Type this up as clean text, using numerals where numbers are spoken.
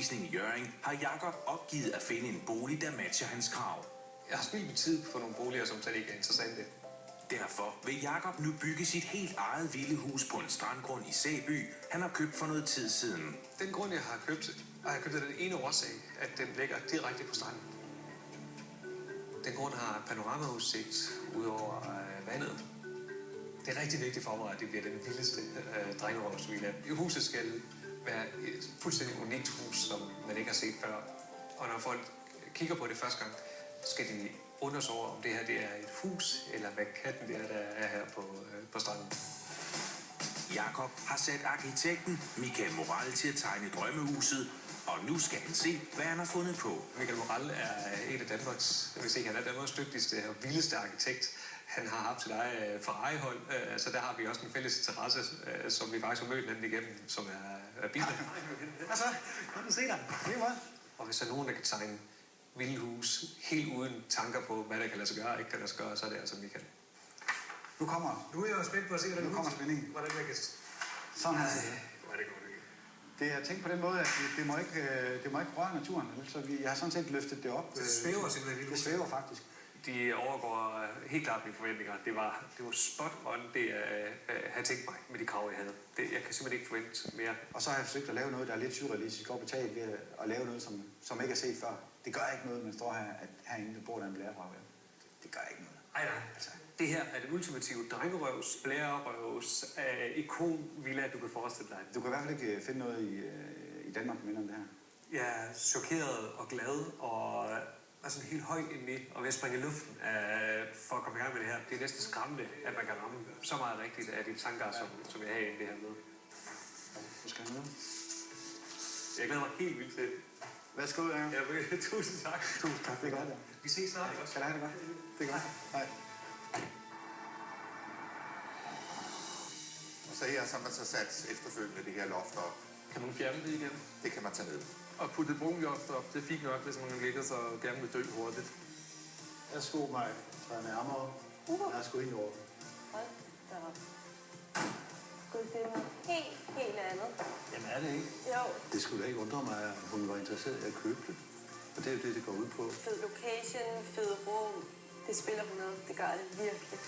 i Hjørring har Jakob opgivet at finde en bolig, der matcher hans krav. Jeg har spildt min tid på nogle boliger, som slet ikke er interessante. Derfor vil Jakob nu bygge sit helt eget villehus på en strandgrund i Sæby, han har købt for noget tid siden. Den grund, jeg har købt af den ene årsag, at den ligger direkte på stranden. Den grund har panoramaudsigt ud over vandet. Det er rigtig vigtigt for mig, at det bliver den vildeste drengerøvsvilla. Huset skal være et fuldstændig unikt hus, som man ikke har set før. Og når folk kigger på det første gang, skal de undres over, om det her det er et hus, eller hvad katten det er, der er her på stranden. Jakob har sat arkitekten Michael Morell til at tegne drømmehuset, og nu skal han se, hvad han har fundet på. Michael Morell er en af Danmarks, jeg vil sige, han er Danmarks dygtigste og vildeste arkitekt. Han har haft sit eget Ferrari-hold, så der har vi også en fælles interesse, som vi faktisk har mødt hinanden igennem, som er biler. Hvad så? Kan du se dig? Det er godt. Og hvis der er nogen, der kan tegne vilde hus, helt uden tanker på, hvad der kan lade sig gøre og ikke kan lade sig gøre, så er det altså Michael. Nu er jeg jo spændt på at se, hvordan nu kommer spændingen. Hvordan jeg kan... Sådan her. Hvor er det godt. Det er tænkt på den måde, at det må ikke røre naturen. Så jeg har sådan set løftet det op. Det svæver simpelthen. Det svæver faktisk. De overgår helt klart mine forventninger. Det var spot on, det jeg havde tænkt mig med de krav, jeg havde. Jeg kan simpelthen ikke forvente mere. Og så har jeg forsøgt at lave noget, der er lidt surrealistisk og betalt ved at lave noget, som ikke er set før. Det gør ikke noget, man står her, at herinde der bor der en blærebrag. Det gør ikke noget. Nej. Altså, det her er det ultimative drengerøvs, blærerøvs, ikonvilla, du kan forestille dig. Du kan i hvert fald ikke finde noget i Danmark, der minder om det her. Jeg er chokeret og glad og sådan helt højt indeni, og ved at springe i luften for at komme i gang med det her. Det er næsten skræmmende, at man kan ramme så meget rigtigt af de tanker, som jeg har i det her med. Du skal have noget. Jeg glæder mig helt vildt til det. Værsgo, ja. Ja, tusind tak. Tusind tak, det er godt, ja. Vi ses snart, ikke også? Skal du have det godt? Det er godt. Hej. Og så her så har man så sat efterfølgende det her loft op. Kan man fjerne det igen? Det kan man tage ned. Og putte et brunloft op, det er fint nok, hvis man ligger så gerne vil dø hurtigt. Værsgo, mig. Så er nærmere. Jeg er sgu ind over. Hold da op. Gud, det er noget helt andet. Jamen er det ikke? Jo. Det skulle da ikke undre mig, at hun var interesseret i at købe det. Og det er jo det går ud på. Fed location, fed rum. Det spiller hun noget. Det gør det virkelig.